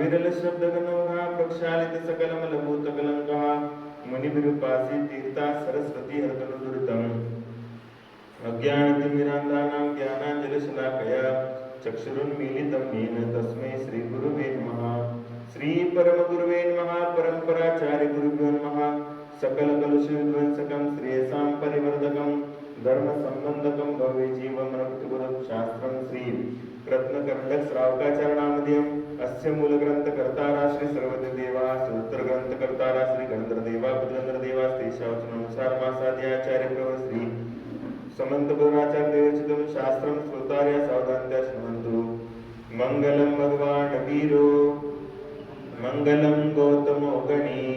अविरल शब्द गणवहा प्रक्षालित सकल मलभूत कलंकहा मुनिभिरुपासी तीर्था सरस्वती हरतनुदुरितम् अज्ञानतिमिरान्धानां ज्ञानाञ्जनशलाकया चक्षुरुन्मीलितं येन तस्मै श्रीगुरुवे नमः। श्रीपरमगुरुवे नमः। परम्पराचार्य गुरुभ्यो नमः। सकलकलुषविध्वंसकं श्रेयसां परिवर्धकं धर्मसम्बन्धकं भव्यजीवमनक्तुगुरुं शास्त्रं श्री रत्नकण्डक श्रावकाचरणामध्यम अस्य मूलग्रंथकर्तारा श्री सर्वदेवा सूत्रग्रंथकर्तारा श्री गणधरदेवा पुत्रगणधरदेवा तेषावचनानुसार मासाद्याचार्य प्रवर श्री समंत गुरुराचार्य देवचितम शास्त्रम श्रोतार्य सावधानतया शृण्वन्तु। मंगलम भगवान वीरो मंगलम गौतमो गणी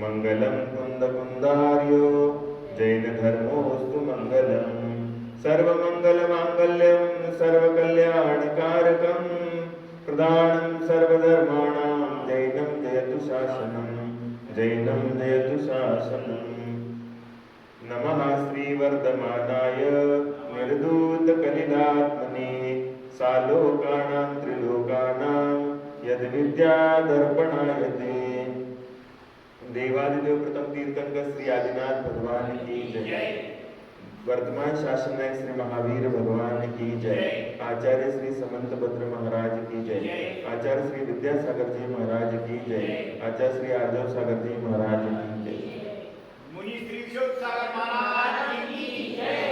मंगलम कुंदकुंदार्यो जैन धर्मोस्तु मंगलम सर्वमंगल मांगल्यम सर्वकल्याणकारकम प्रदानं सर्वधर्माणां जैनं जयतु शासनं जैनं जयतु शासनं। नमः श्रीवर्धमानाय निर्धूतकलिलात्मने सालोकानां त्रिलोकानां यद्विद्यादर्पणायते। देवादिदेव प्रथम तीर्थंकर श्री आदिनाथ भगवान की जय। वर्तमान शासन नायक श्री महावीर भगवान की जय। आचार्य श्री समंत भद्र महाराज की जय। आचार्य श्री विद्यासागर जी महाराज की जय। आचार्य श्री आर्जव सागर जी महाराज की जय। मुनि श्री शिव सागर महाराज की जय।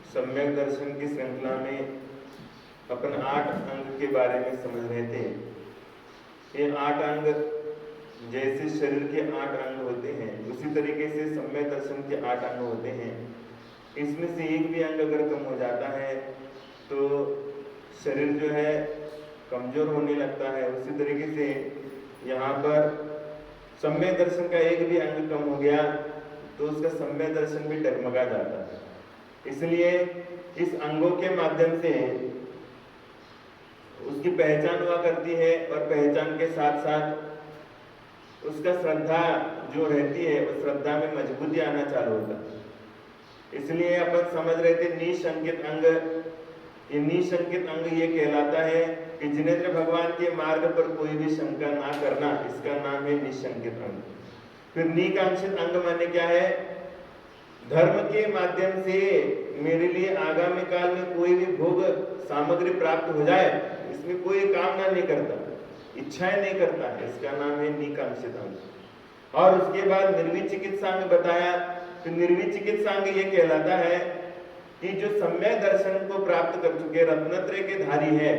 सम्यक दर्शन की श्रृंखला में अपन 8 अंग के बारे में समझ रहे थे। ये 8 अंग जैसे शरीर के 8 अंग होते हैं उसी तरीके से सम्यक दर्शन के 8 अंग होते हैं। इसमें से एक भी अंग अगर कम हो जाता है तो शरीर जो है कमजोर होने लगता है। उसी तरीके से यहाँ पर सम्यक दर्शन का एक भी अंग कम हो गया तो उसका सम्यक दर्शन भी डगमगा जाता है। इसलिए इस अंगों के माध्यम से उसकी पहचान हुआ करती है और पहचान के साथ साथ उसका श्रद्धा जो रहती है उस श्रद्धा में मजबूती आना चालू होता है। इसलिए अपन समझ रहे थे निशंकित अंग। ये निशंकित अंग ये कहलाता है कि जिनेंद्र भगवान के मार्ग पर कोई भी शंका ना करना, इसका नाम है निशंकित अंग। फिर निकांक्षित अंग माने क्या है? धर्म के माध्यम से मेरे लिए आगामी काल में कोई भी भोग सामग्री प्राप्त हो जाए, इसमें कोई कामना नहीं करता, इच्छाएं नहीं करता है, इसका नाम है निकांक्षित अंग। और उसके बाद निर्विचिकित्सांग बताया। तो निर्विचिकित्सांग ये कहलाता है कि जो सम्यक दर्शन को प्राप्त कर चुके रत्नत्रय के धारी है,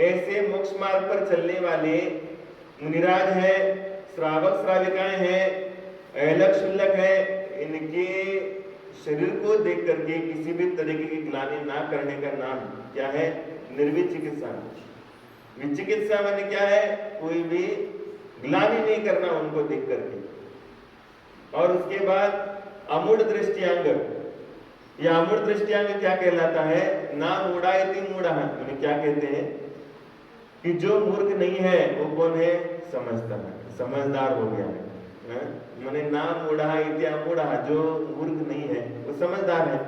ऐसे मोक्ष मार्ग पर चलने वाले मुनिराज है, श्रावक श्राविकाएं हैं, ऐलक शुल्लक है, इनके शरीर को देख करके किसी भी तरीके की ग्लानि ना करने का नाम क्या है? निर्विचिकित्सा। विचिकित्सा माने क्या है? कोई भी ग्लानि नहीं करना उनको देख करके। और उसके बाद अमूढ़ दृष्टियांग। यह अमूढ़ दृष्टियांग क्या कहलाता है? ना मूढ़ायति मूढ़ः, माने क्या कहते हैं कि जो मूर्ख नहीं है वो कौन है? समझदार है, समझदार हो गया है। माने ना मूढ़ा इत्या मूढ़ा, जो मूर्ख नहीं है वो समझदार है।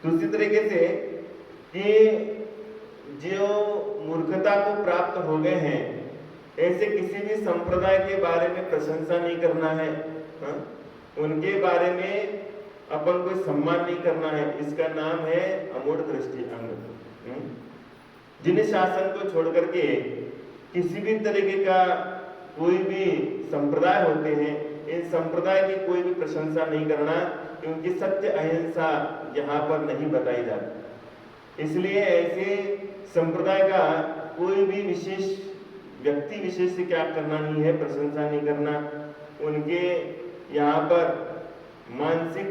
दूसरी तरीके से कि जो मूर्खता को प्राप्त हो गए हैं ऐसे किसी भी संप्रदाय के बारे में प्रशंसा नहीं करना है, उनके बारे में अपन कोई सम्मान नहीं करना है, इसका नाम है अमूढ़ दृष्टि अंग। जिन शासन को छोड़ करके किसी भी तरीके का कोई भी संप्रदाय होते हैं, इन संप्रदाय की कोई भी प्रशंसा नहीं करना, क्योंकि सत्य अहिंसा यहाँ पर नहीं बताई जाती। इसलिए ऐसे संप्रदाय का कोई भी विशेष व्यक्ति विशेष से क्या करना नहीं है, प्रशंसा नहीं करना। उनके यहाँ पर मानसिक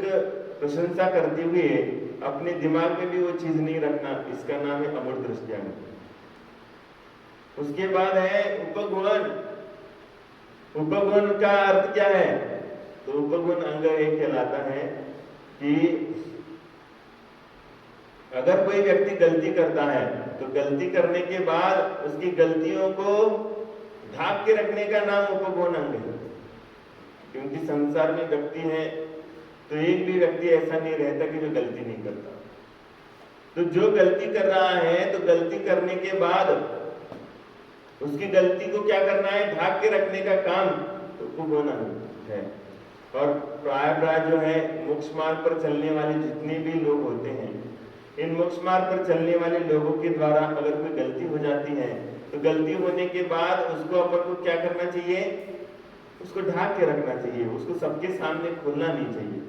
प्रशंसा करते हुए अपने दिमाग में भी वो चीज नहीं रखना, इसका नाम है अमूर्त दृष्टियांग। उसके बाद है उपगुण। उपगुण का अर्थ क्या है? तो उपगुण अंग एक कहलाता है कि अगर कोई व्यक्ति गलती करता है तो गलती करने के बाद उसकी गलतियों को ढाक के रखने का नाम उपगुण अंग है। क्योंकि संसार में व्यक्ति है तो एक भी व्यक्ति ऐसा नहीं रहता कि जो गलती नहीं करता। तो जो गलती कर रहा है तो गलती करने के बाद उसकी गलती को क्या करना है? ढाक के रखने का काम उपगुण अंग है। और प्राय जो है मोक्ष मार्ग पर चलने वाले जितने भी लोग होते हैं, इन मोक्ष मार्ग पर चलने वाले लोगों के द्वारा अगर कोई गलती हो जाती है तो गलती होने के बाद उसको अपन को क्या करना चाहिए? उसको ढाक के रखना चाहिए, उसको सबके सामने खोलना नहीं चाहिए।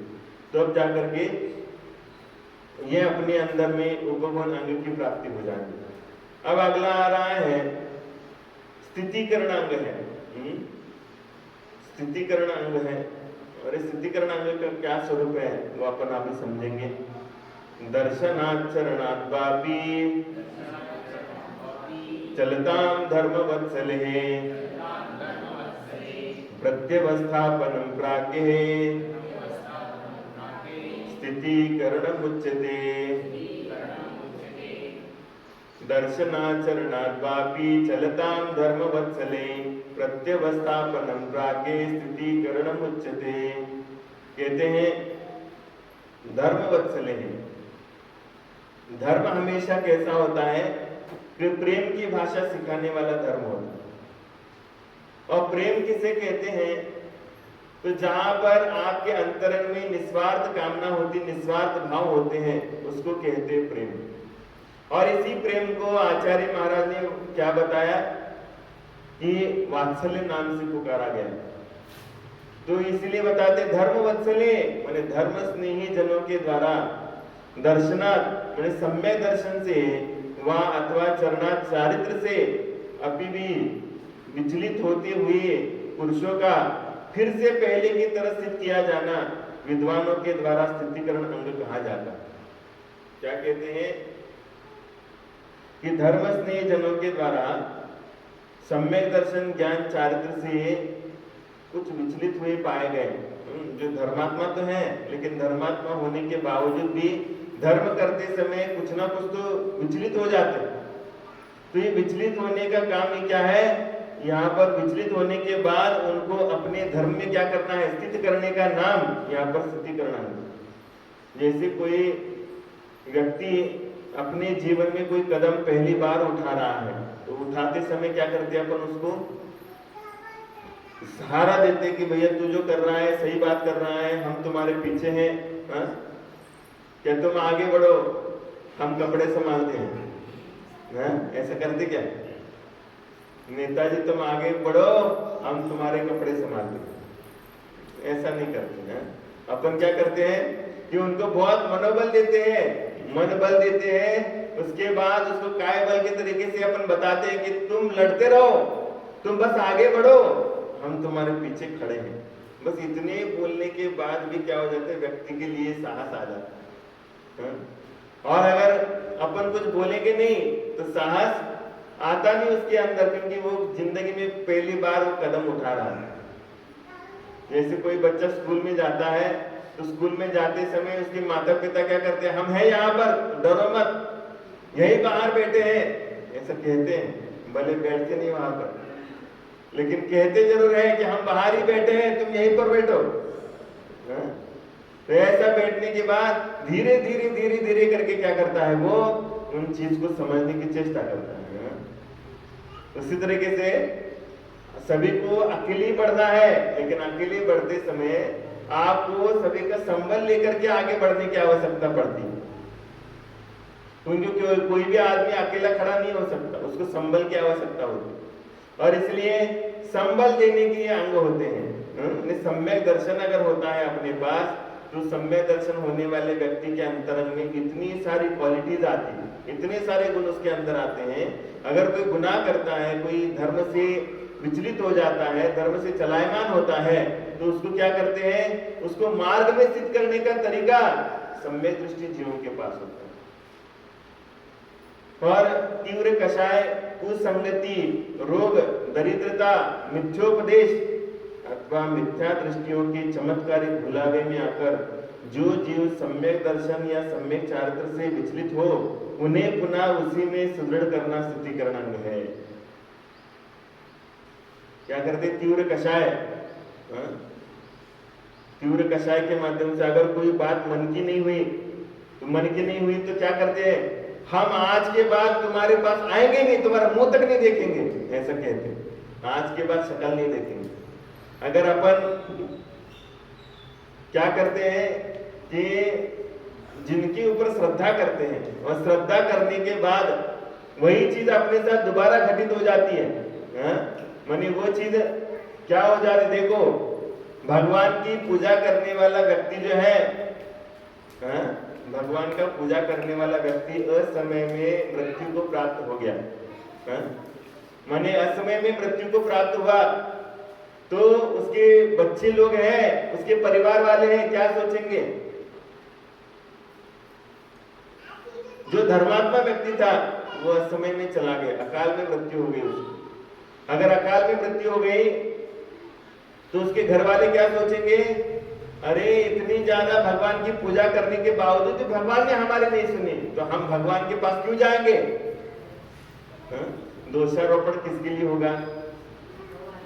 तो अब जाकर के ये अपने अंदर में उपगुण अंग की प्राप्ति हो जाएगी। अब अगला आ रहा है स्थितिकरण अंग है। स्थितिकरण अंग है, और इस स्थितिकरण अंग का क्या स्वरूप है वो अपन अभी समझेंगे। दर्शनाचरणात् वापि चलतां धर्म वत्सले प्रत्यवस्थापनं प्राज्ञे स्थितिकरणमुच्यते। दर्शनाचरणात् वापि चलतां धर्म वत्सले प्रत्यवस्थापनं प्राज्ञे स्थितिकरणमुच्यते। कहते हैं धर्म वत्सले है। धर्म हमेशा कैसा होता है कि प्रेम की भाषा सिखाने वाला धर्म होता है। और प्रेम किसे कहते हैं? तो जहां पर आपके अंतरंग में निस्वार्थ कामना होती, निस्वार्थ भाव होते हैं, उसको कहते हैं प्रेम। और इसी प्रेम को आचार्य महाराज ने क्या बताया कि वात्सल्य नाम से पुकारा गया। तो इसलिए बताते धर्म वत्सले माने धर्म स्नेही जनों के द्वारा दर्शनात् माने सम्यक दर्शन से व अथवा चरणात् चारित्र से अभी भी विचलित होते हुए पुरुषों का फिर से पहले की तरह स्थित किया जाना विद्वानों के द्वारा स्थितिकरण अंग कहा जाता। क्या कहते हैं कि धर्म स्नेह जनों के द्वारा सम्यक दर्शन ज्ञान चारित्र से कुछ विचलित हुए पाए गए, जो धर्मात्मा तो है लेकिन धर्मात्मा होने के बावजूद भी धर्म करते समय कुछ ना कुछ तो विचलित हो जाते। तो ये विचलित होने का काम ही क्या है? यहाँ पर विचलित होने के बाद उनको अपने धर्म में क्या करना है? स्थित करने का नाम यहाँ पर स्थिति करना है। जैसे कोई व्यक्ति अपने जीवन में कोई कदम पहली बार उठा रहा है तो उठाते समय क्या करते हैं अपन? उसको सहारा देते कि भैया तू जो कर रहा है सही बात कर रहा है, हम तुम्हारे पीछे हैं, हा? क्या तुम आगे बढ़ो, हम कपड़े संभालते हैं, हा? ऐसा करते क्या? नेताजी तुम आगे बढ़ो, हम तुम्हारे कपड़े संभालते हैं, ऐसा नहीं करते हैं। अपन क्या करते हैं कि उनको बहुत मनोबल देते हैं, मन बल देते हैं, उसके बाद उसको काय बल के तरीके से अपन बताते हैं कि तुम लड़ते रहो, तुम बस आगे बढ़ो, हम तुम्हारे पीछे खड़े हैं। बस इतने बोलने के बाद भी क्या हो जाता है? व्यक्ति के लिए साहस आ जाता है। और अगर अपन कुछ बोलेंगे नहीं तो साहस आता नहीं उसके अंदर, क्योंकि वो जिंदगी में पहली बार वो कदम उठा रहा है। जैसे कोई बच्चा स्कूल में जाता है तो स्कूल में जाते समय उसके माता पिता क्या करते हैं? हम हैं यहाँ पर, डरो मत, यही बाहर बैठे हैं, ऐसा कहते हैं। भले बैठते नहीं वहां पर, लेकिन कहते जरूर है कि हम बाहर ही बैठे हैं, तुम यहीं पर बैठो। तो ऐसा बैठने के बाद धीरे धीरे धीरे धीरे करके क्या करता है? वो उन चीज को समझने की चेष्टा करता है। उसी तरीके से सभी को अकेले बढ़ना है, लेकिन अकेले बढ़ते समय आपको सभी का संबल लेकर के आगे बढ़ने की आवश्यकता पड़ती है। क्योंकि कोई भी आदमी अकेला खड़ा नहीं हो सकता, उसको संबल की आवश्यकता होती है। और इसलिए संबल देने के अंग होते हैं। सम्यक दर्शन अगर होता है अपने पास तो सम्यक दर्शन होने वाले व्यक्ति के अंतरंग में इतनी सारी क्वालिटीज आती है, इतने सारे गुण उसके अंदर आते हैं। अगर कोई गुनाह करता है, कोई धर्म से विचलित हो जाता है, धर्म से चलायमान होता है, तो उसको क्या करते हैं, उसको मार्ग में स्थित करने का तरीका सम्यक दृष्टि जीवों के पास होता है। और तीव्र कषाय, कुसंगति, रोग, दरिद्रता, मिथ्योपदेश अथवा मिथ्या दृष्टियों के चमत्कारी भुलावे में आकर जो जीव सम्यक दर्शन या सम्यक चारित्र से विचलित हो, उन्हें पुनः उसी में सुदृढ़ करना स्तुतिकरण अंग है। क्या करते, तीव्र कषाय, तीव्र कषाय के माध्यम से अगर कोई बात मन की नहीं हुई तो क्या करते हैं, हम आज के बाद तुम्हारे पास आएंगे नहीं, तुम्हारा मुंह तक नहीं देखेंगे, ऐसा कहते हैं। आज के बाद शक्ल नहीं देखेंगे। अगर अपन क्या करते हैं कि जिनके ऊपर श्रद्धा करते हैं और श्रद्धा करने के बाद वही चीज अपने साथ दोबारा घटित हो जाती है, मानी वो चीज क्या हो जाती, देखो भगवान की पूजा करने वाला व्यक्ति जो है, भगवान का पूजा करने वाला व्यक्ति असमय में मृत्यु को प्राप्त हो गया, माने असमय में मृत्यु को प्राप्त हुआ, तो उसके बच्चे लोग हैं, उसके परिवार वाले हैं, क्या सोचेंगे। जो धर्मात्मा व्यक्ति था वो असमय में चला गया, अकाल में मृत्यु हो गई उसकी। अगर अकाल में मृत्यु हो गई तो उसके घर वाले क्या सोचेंगे, अरे इतनी ज्यादा भगवान की पूजा करने के बावजूद तो भगवान ने हमारी नहीं सुनी, तो हम भगवान के पास क्यों जाएंगे। दोषारोपण किसके लिए होगा,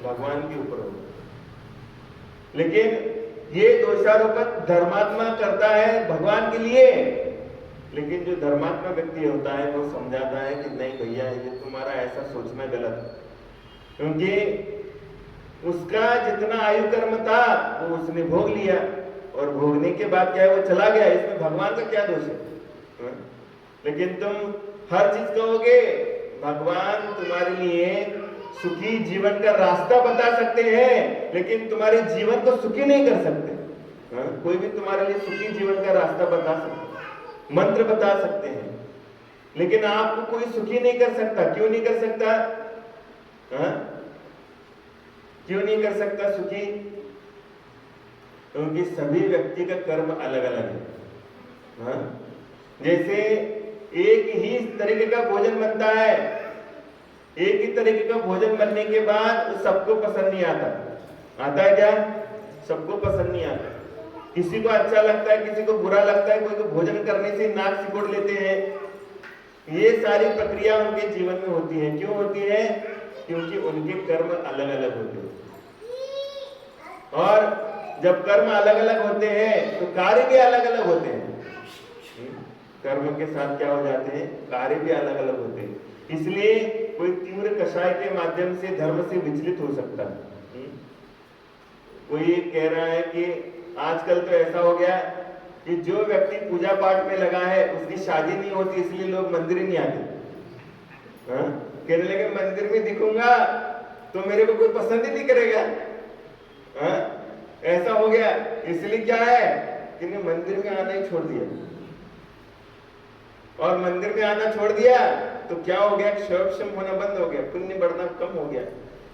भगवान के ऊपर होगा। लेकिन ये दोषारोपण धर्मात्मा करता है भगवान के लिए, लेकिन जो धर्मात्मा व्यक्ति होता है वो समझाता है कि नहीं भैया, ये तुम्हारा ऐसा सोचना गलत है, क्योंकि उसका जितना आयु कर्म था वो उसने भोग लिया, और भोगने के बाद क्या है, वो चला गया, इसमें भगवान का क्या दोष है। लेकिन तुम हर चीज कहोगे, भगवान तुम्हारे लिए सुखी जीवन का रास्ता बता सकते हैं, लेकिन तुम्हारे जीवन को सुखी नहीं कर सकते। कोई भी तुम्हारे लिए सुखी जीवन का रास्ता बता सकते, मंत्र बता सकते हैं, लेकिन आपको कोई सुखी नहीं कर सकता। क्यों नहीं कर सकता, क्यों नहीं कर सकता सुखी, क्योंकि सभी व्यक्ति का कर्म अलग अलग है। जैसे एक ही तरीके का भोजन बनता है, एक ही तरीके का भोजन बनने के बाद सबको पसंद नहीं आता है क्या, सबको पसंद नहीं आता, किसी को अच्छा लगता है, किसी को बुरा लगता है, कोई को भोजन करने से नाक सिकोड़ लेते हैं। ये सारी प्रक्रिया उनके जीवन में होती है। क्यों होती है, क्योंकि उनके कर्म अलग अलग होते हैं, और जब कर्म अलग अलग होते हैं तो कार्य भी अलग अलग होते हैं। कर्म के साथ क्या हो जाते हैं, कार्य भी अलग अलग होते हैं। इसलिए कोई तीव्र कषाय के माध्यम से धर्म से विचलित हो सकता है। कोई कह रहा है कि आजकल तो ऐसा हो गया कि जो व्यक्ति पूजा पाठ में लगा है उसकी शादी नहीं होती, इसलिए लोग मंदिर ही नहीं आते। कहने लगे मंदिर में दिखूंगा तो मेरे को कोई पसंद ही नहीं करेगा। ऐसा हो गया, इसलिए क्या है कि ने मंदिर में आना ही छोड़ दिया, और मंदिर में आना छोड़ दिया तो क्या हो गया, क्षोभ होना बंद हो गया, पुण्य बढ़ना कम हो गया।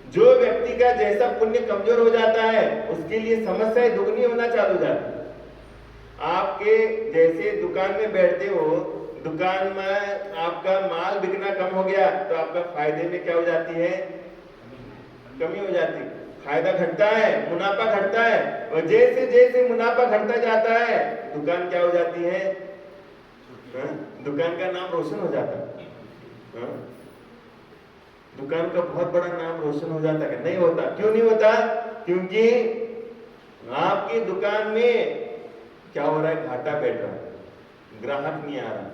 जो व्यक्ति का जैसा पुण्य कमजोर हो जाता है उसके लिए समस्याएं दुगनी होना चालू हो जाती है। आपके जैसे दुकान में बैठते हो, दुकान में आपका माल बिकना कम हो गया तो आपका फायदे में क्या हो जाती है, कमी हो जाती है, फायदा घटता है, मुनाफा घटता है, और जैसे जैसे मुनाफा घटता जाता है दुकान क्या हो जाती है, दुकान का नाम रोशन हो जाता है। दुकान का बहुत बड़ा नाम रोशन हो जाता है, नहीं होता। क्यों नहीं होता, क्योंकि आपकी दुकान में क्या हो रहा है, घाटा बैठ रहा है, ग्राहक नहीं आ रहा।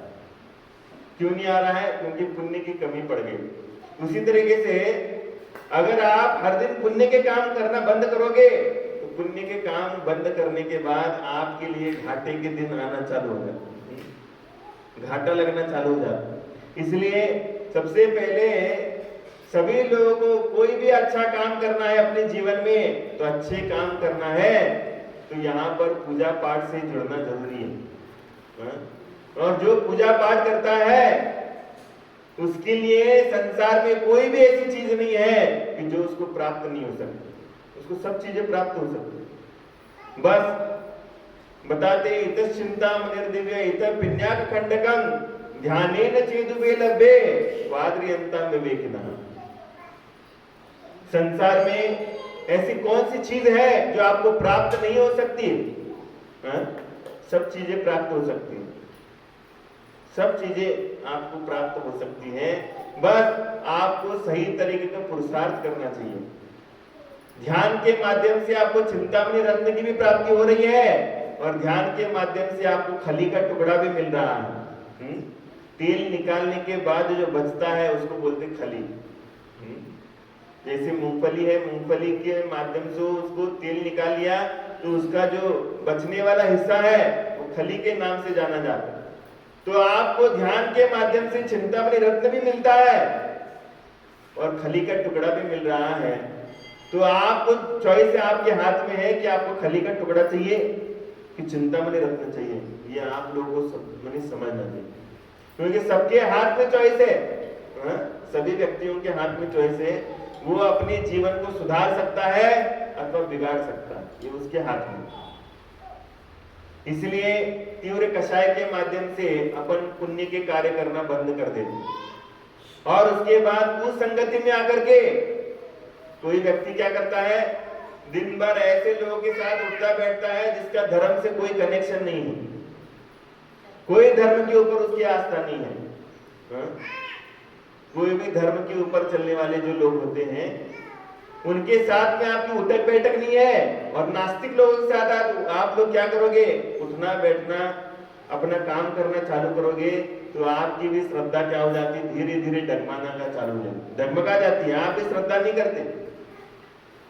क्यों नहीं आ रहा है, क्योंकि पुण्य की कमी पड़ गई। उसी तरीके से अगर आप हर दिन पुण्य के काम करना बंद करोगे तो पुण्य के काम बंद करने के बाद आपके लिए घाटे के दिन आना चालू हो जाता, घाटा लगना चालू हो जाता। इसलिए सबसे पहले सभी लोगों को कोई भी अच्छा काम करना है अपने जीवन में तो अच्छे काम करना है, तो यहाँ पर पूजा पाठ से जुड़ना जरूरी है। और जो पूजा पाठ करता है उसके लिए संसार में कोई भी ऐसी चीज नहीं है कि जो उसको प्राप्त नहीं हो सकती। उसको सब चीजें प्राप्त हो सकती। बस बताते इत चिंता निर्दिव्य इत पिण्याक खंडकं ध्यानेन चेदुबे लभ्ये वाद्रियंता विवेकिनः। संसार में ऐसी कौन सी चीज है जो आपको प्राप्त नहीं हो सकती? सब चीजें प्राप्त हो सकती हैं, सब चीजें आपको प्राप्त हो सकती हैं। बस आपको सही तरीके का पुरुषार्थ करना चाहिए। ध्यान के माध्यम से आपको चिंतामणि रत्न की भी प्राप्ति हो रही है और ध्यान के माध्यम से आपको खली का टुकड़ा भी मिल रहा है। तेल निकालने के बाद जो बचता है उसको बोलते खली। जैसे मूंगफली है, मूंगफली के माध्यम से उसको तेल निकाल लिया तो उसका जो बचने वाला हिस्सा है वो खली के नाम से जाना जाता है। तो आपको ध्यान के माध्यम से चिंतामणि रत्न भी मिलता है और खली का टुकड़ा भी मिल रहा है। तो आपको चॉइस आपके हाथ में है कि आपको खली का टुकड़ा चाहिए कि चिंतामणि रत्न चाहिए। ये आप लोगों को समझना चाहिए, क्योंकि सबके हाथ में चॉइस है। सभी व्यक्तियों के हाथ में चॉइस है। वो अपने जीवन को सुधार सकता है अथवा बिगाड़ सकता है, ये उसके हाथ में। इसलिए तीव्र कषाय के माध्यम से अपन पुण्य के कार्य करना बंद कर देते और उसके बाद उस संगति में आकर के कोई व्यक्ति क्या करता है, दिन भर ऐसे लोगों के साथ उठता बैठता है जिसका धर्म से कोई कनेक्शन नहीं है, कोई धर्म के ऊपर उसकी आस्था नहीं है। कोई भी धर्म के ऊपर चलने वाले जो लोग होते हैं उनके साथ में आपकी उठक बैठक नहीं है। और नास्तिक लोगों के साथ आप लोग क्या करोगे, उठना बैठना अपना काम करना चालू करोगे तो आपकी भी श्रद्धा क्या हो जाती है, धीरे धीरे डगमगाना का चालू हो जाती, डगमगा जाती है। आप भी श्रद्धा नहीं करते।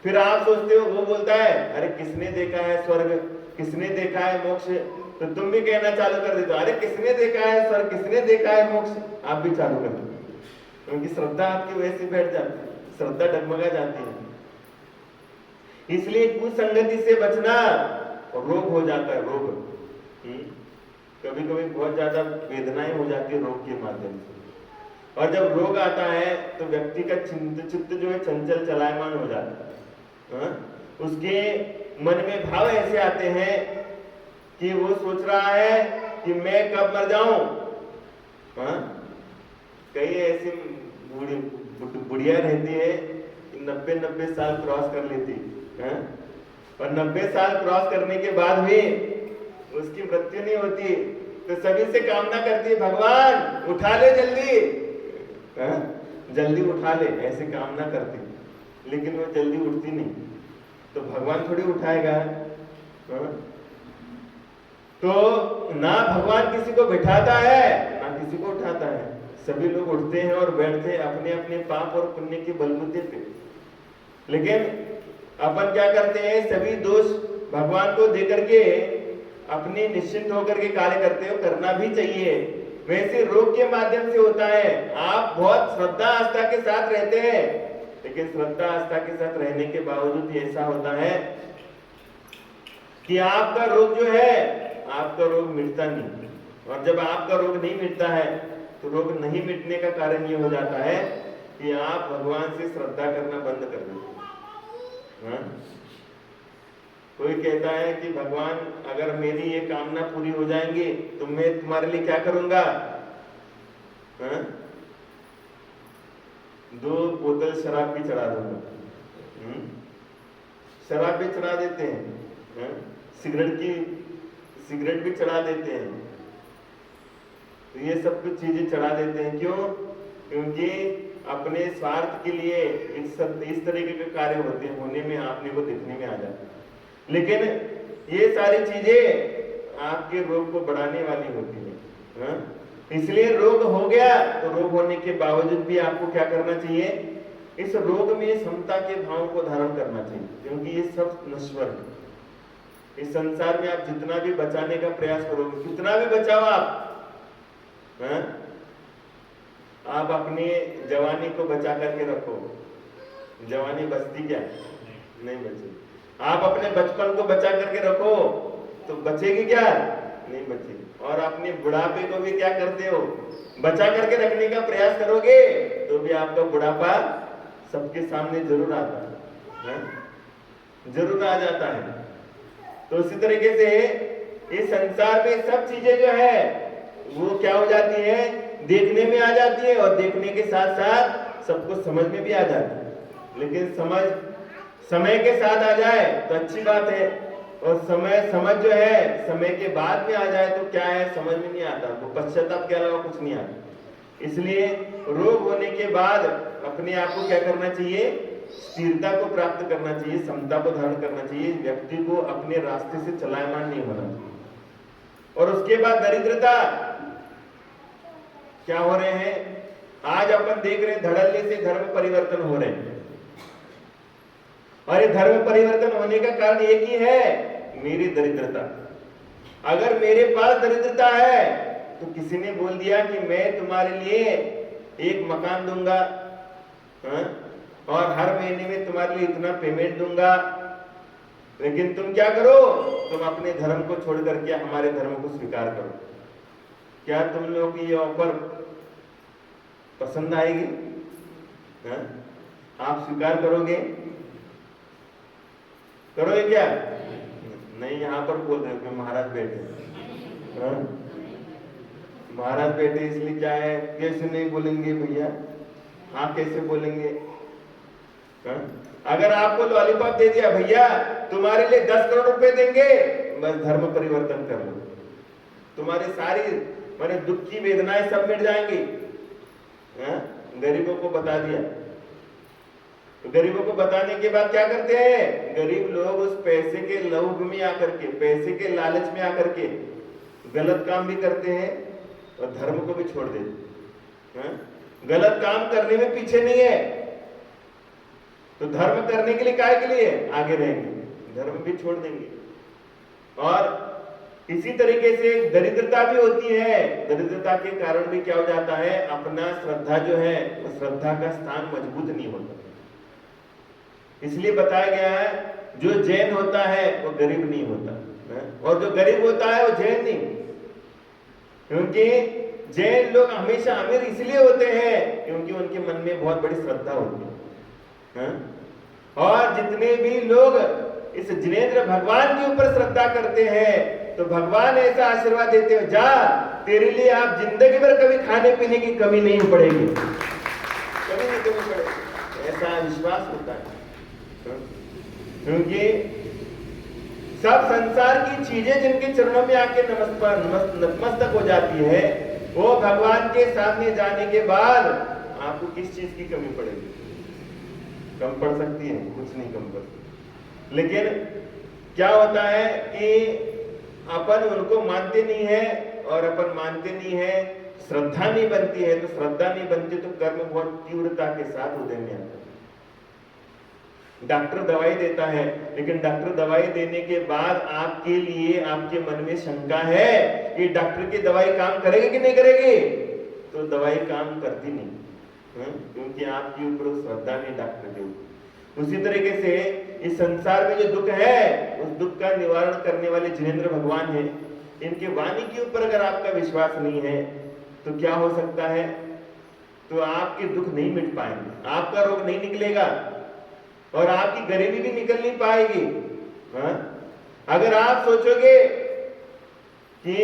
फिर आप सोचते हो, वो बोलता है अरे किसने देखा है स्वर्ग, किसने देखा है मोक्ष, तो तुम भी कहना चालू कर देते हो अरे किसने देखा है स्वर्ग, किसने देखा है मोक्ष, आप भी चालू कर देते, क्योंकि श्रद्धा आपकी वैसे बैठ जाती है, श्रद्धा डगमगा जाती है। इसलिए कुसंगति से बचना, रोग हो जाता है रोग। कभी कभी बहुत ज्यादा वेदनाएं हो जाती है रोग के माध्यम से। और जब रोग आता है तो व्यक्ति का चित्त जो है चंचल चलायमान हो जाता है। उसके मन में भाव ऐसे आते हैं कि वो सोच रहा है कि मैं कब मर जाऊं। कई ऐसी बुढ़िया रहती है 90 साल क्रॉस कर लेती है और 90 साल क्रॉस करने के बाद भी उसकी मृत्यु नहीं होती तो सभी से कामना करती है भगवान उठा ले जल्दी, जल्दी उठा ले, ऐसे कामना करती। लेकिन वो जल्दी उठती नहीं तो भगवान थोड़ी उठाएगा। तो ना भगवान किसी को बिठाता है ना किसी को उठाता है। सभी लोग उठते हैं और बैठते हैं अपने अपने पाप और पुण्य के बलबूते पे। लेकिन अपन क्या करते हैं, सभी दोष भगवान को देकर के अपने निश्चिंत होकर के कार्य करते हो, करना भी चाहिए। वैसे रोग के माध्यम से होता है। आप बहुत श्रद्धा आस्था के साथ रहते हैं, लेकिन श्रद्धा आस्था के साथ रहने के बावजूद ऐसा होता है कि आपका रोग जो है, आपका रोग मिटता नहीं। और जब आपका रोग नहीं मिटता है तो रोग नहीं मिटने का कारण ये हो जाता है कि आप भगवान से श्रद्धा करना बंद कर देते। कोई कहता है कि भगवान अगर मेरी ये कामना पूरी हो जाएंगी तो मैं तुम्हारे लिए क्या करूंगा, 2 बोतल शराब भी चढ़ा दूंगा। शराब भी चढ़ा देते हैं, सिगरेट भी चढ़ा देते हैं। तो ये सब कुछ चीजें चढ़ा देते हैं। क्यों? क्योंकि अपने स्वार्थ के लिए इस तरीके के कार्य होते हैं, होने में आपने को देखने में आ जाता है। लेकिन ये सारी चीजें आपके रोग को बढ़ाने वाली होती है। इसलिए रोग हो गया तो रोग होने के बावजूद भी आपको क्या करना चाहिए, इस रोग में समता के भाव को धारण करना चाहिए, क्योंकि ये सब नश्वर है। इस संसार में आप जितना भी बचाने का प्रयास करोगे, कितना भी बचाओ आप अपनी जवानी को बचा करके रखो, जवानी बचती क्या? नहीं बचेगी। आप अपने बचपन को बचा करके रखो तो बचेगी क्या? नहीं बचेगी। और अपने बुढ़ापे को भी क्या करते हो, बचा करके रखने का प्रयास करोगे तो भी आपका बुढ़ापा सबके सामने जरूर आता है, जरूर आ जाता है। तो उसी तरीके से इस संसार में सब चीजें जो है वो क्या हो जाती है, देखने में आ जाती है और देखने के साथ साथ सबको समझ में भी आ जाती है। लेकिन समझ समय के साथ आ जाए तो अच्छी बात है, और समझ जो है समय के बाद में आ जाए तो क्या है, समझ में नहीं आता, वो पश्चाताप के अलावा कुछ नहीं आता। इसलिए रोग होने के बाद अपने आप को क्या करना चाहिए, स्थिरता को प्राप्त करना चाहिए, समता को धारण करना चाहिए, व्यक्ति को अपने रास्ते से चलायमान नहीं होना चाहिए। और उसके बाद दरिद्रता क्या हो रहे हैं, आज अपन देख रहे हैं धड़ल्ले से धर्म परिवर्तन हो रहे हैं, और ये धर्म परिवर्तन होने का कारण एक ही है, मेरी दरिद्रता। अगर मेरे पास दरिद्रता है तो किसी ने बोल दिया कि मैं तुम्हारे लिए एक मकान दूंगा, और हर महीने में तुम्हारे लिए इतना पेमेंट दूंगा, लेकिन तुम क्या करो, तुम अपने धर्म को छोड़ करके हमारे धर्म को स्वीकार करो। क्या तुम लोगों की ये ऑफर पसंद आएगी? आप स्वीकार करोगे? करोगे क्या? नहीं, यहाँ पर बोल रहे हो महाराज बैठे, महाराज बैठे इसलिए क्या है, कैसे नहीं बोलेंगे भैया? हाँ कैसे बोलेंगे? अगर आपको लॉलीपॉप दे दिया, भैया तुम्हारे लिए 10 करोड़ रुपए देंगे, बस धर्म परिवर्तन कर लो, तुम्हारी सारी माने दुख की वेदनाएं सब मिट जाएंगी। गरीबों को बता दिया, तो गरीबों को बताने के बाद क्या करते हैं, गरीब लोग उस पैसे के लोभ में आकर के, पैसे के लालच में आकर के गलत काम भी करते हैं और धर्म को भी छोड़ देते हैं। गलत काम करने में पीछे नहीं है, तो धर्म करने के लिए काय के लिए आगे रहेंगे, धर्म भी छोड़ देंगे। और इसी तरीके से दरिद्रता भी होती है, दरिद्रता के कारण भी क्या हो जाता है, अपना श्रद्धा जो है वो श्रद्धा का स्थान मजबूत नहीं होता। इसलिए बताया गया है जो जैन होता है वो गरीब नहीं होता, और जो गरीब होता है वो जैन नहीं, क्योंकि जैन लोग हमेशा अमीर इसलिए होते हैं क्योंकि उनके मन में बहुत बड़ी श्रद्धा होती है। और जितने भी लोग इस जिनेंद्र भगवान के ऊपर श्रद्धा करते हैं तो भगवान ऐसा आशीर्वाद देते हो, जा तेरे लिए आप जिंदगी भर कभी खाने पीने की कमी नहीं पड़ेगी, कभी नहीं कमी पड़ेगी, ऐसा विश्वास होता है। क्योंकि सब संसार की चीजें जिनके चरणों में आके नतमस्तक हो जाती है, वो भगवान के सामने जाने के बाद आपको किस चीज की कमी पड़ेगी? कम पड़ सकती है? कुछ नहीं कम पड़ सकती। लेकिन क्या होता है कि अपन उनको मानते नहीं है, और अपन मानते नहीं है, श्रद्धा नहीं बनती है, तो श्रद्धा नहीं बनती तो कर्म बहुत तीव्रता के साथ उदय में आता है। डॉक्टर दवाई देता है, लेकिन डॉक्टर दवाई देने के बाद आपके लिए आपके मन में शंका है कि डॉक्टर की दवाई काम करेगी कि नहीं करेगी, तो दवाई काम करती नहीं, क्योंकि आपके ऊपर श्रद्धा नहीं डॉक्टर के ऊपर। उसी तरीके से इस संसार में जो दुख है उस दुख का निवारण करने वाले जिनेंद्र भगवान है, इनके वाणी के ऊपर अगर आपका विश्वास नहीं है तो क्या हो सकता है, तो आपके दुख नहीं मिट पाएंगे, आपका रोग नहीं निकलेगा और आपकी गरीबी भी निकल नहीं पाएगी। अगर आप सोचोगे कि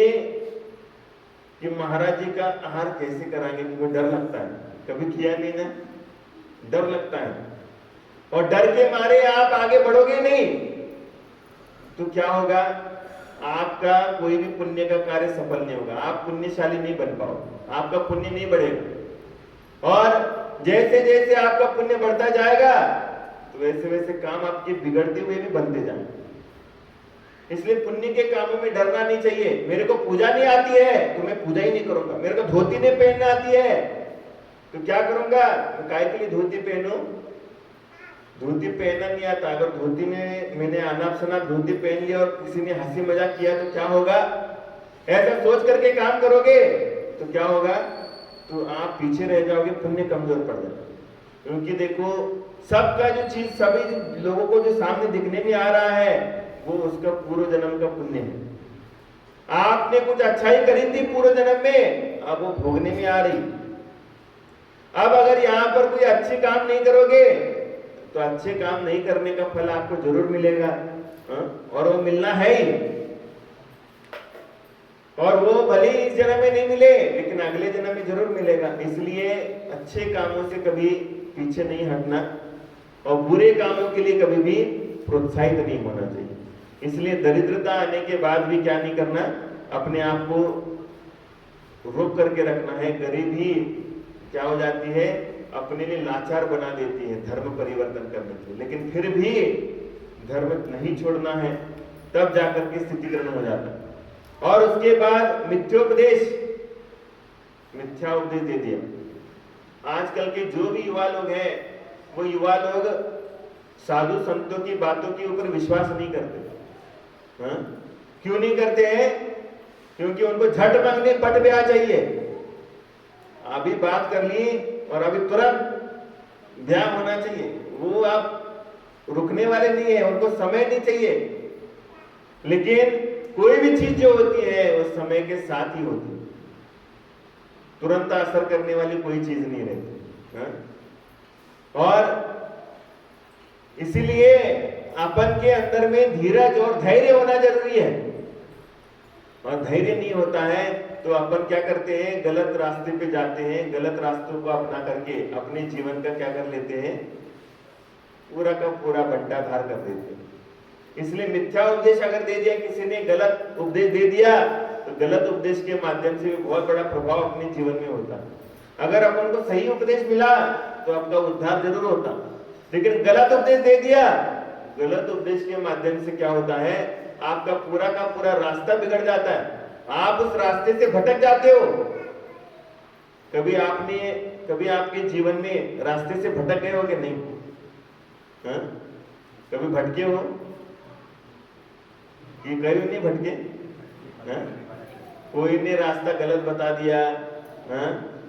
महाराज जी का आहार कैसे कराएंगे, क्योंकि डर लगता है, कभी किया नहीं ना, डर लगता है, और डर के मारे आप आगे बढ़ोगे नहीं, तो क्या होगा, आपका कोई भी पुण्य का कार्य सफल नहीं होगा, आप पुण्यशाली नहीं बन पाओगे, आपका पुण्य नहीं बढ़ेगा। और जैसे जैसे आपका पुण्य बढ़ता जाएगा तो वैसे वैसे काम आपके बिगड़ते हुए भी बनते जाएंगे। इसलिए पुण्य के कामों में डरना नहीं चाहिए। मेरे को पूजा नहीं आती है तो मैं पूजा ही नहीं करूंगा, मेरे को धोती नहीं पहनना आती है तो क्या करूंगा, मैं काय के लिए धोती पहनूं, धोती पहनना नहीं आता, अगर धोती में मैंने अनाप शनाप धोती पहन लिया और किसी ने हंसी मजाक किया तो क्या होगा, ऐसा सोच करके काम करोगे तो क्या होगा, तो आप पीछे रह जाओगे, पुण्य कमजोर पड़ जाएगा। क्योंकि देखो सबका जो चीज सभी लोगों को जो सामने दिखने में आ रहा है वो उसका पूर्व जन्म का पुण्य है। आपने कुछ अच्छाई करी थी पूर्व जन्म में, अब वो भोगने में आ रही। अब अगर यहाँ पर कोई अच्छे काम नहीं करोगे तो अच्छे काम नहीं करने का फल आपको जरूर मिलेगा, और वो मिलना है ही। और वो भले ही इस जन्म में नहीं मिले लेकिन अगले जन्म में जरूर मिलेगा। इसलिए अच्छे कामों से कभी पीछे नहीं हटना और बुरे कामों के लिए कभी भी प्रोत्साहित नहीं होना चाहिए। इसलिए दरिद्रता आने के बाद भी क्या नहीं करना, अपने आप को रोक करके रखना है। गरीबी क्या हो जाती है, अपने लिए लाचार बना देती है धर्म परिवर्तन करने के लिए। लेकिन फिर भी धर्म नहीं छोड़ना है, तब जाकर के स्थितिकरण हो जाता है। और उसके बाद मिथ्योपदेश, मिथ्या उपदेश दे दिया। आजकल के जो भी युवा लोग हैं, वो युवा लोग साधु संतों की बातों के ऊपर विश्वास नहीं करते। क्यों नहीं करते हैं? क्योंकि उनको झट मांगने पट ब्याह चाहिए। अभी बात कर ली और अभी तुरंत ब्याह होना चाहिए। वो आप रुकने वाले नहीं है, उनको समय नहीं चाहिए। लेकिन कोई भी चीज जो होती है वो समय के साथ ही होती है, तुरंत असर करने वाली कोई चीज नहीं रहती। और इसीलिए अपन के अंदर में धीरज और धैर्य होना जरूरी है। और धैर्य नहीं होता है तो अपन क्या करते हैं, गलत रास्ते पे जाते हैं। गलत रास्तों को अपना करके अपने जीवन का क्या कर लेते हैं, पूरा का पूरा बंटाधार कर देते हैं। इसलिए मिथ्या उपदेश अगर दे दिया, किसी ने गलत उपदेश दे दिया, तो गलत उपदेश के माध्यम से बहुत बड़ा प्रभाव अपने जीवन में होता है। अगर अपन को सही उपदेश मिला तो आपका उद्धार जरूर होता, लेकिन गलत उपदेश दे दिया, गलत उपदेश के माध्यम से क्या होता है, आपका पूरा का पूरा रास्ता बिगड़ जाता है। आप उस रास्ते से भटक जाते हो। कभी आपके जीवन में रास्ते से भटक गए हो कि नहीं? कभी भटके हो कि कभी नहीं भटके? कोई ने रास्ता गलत बता दिया,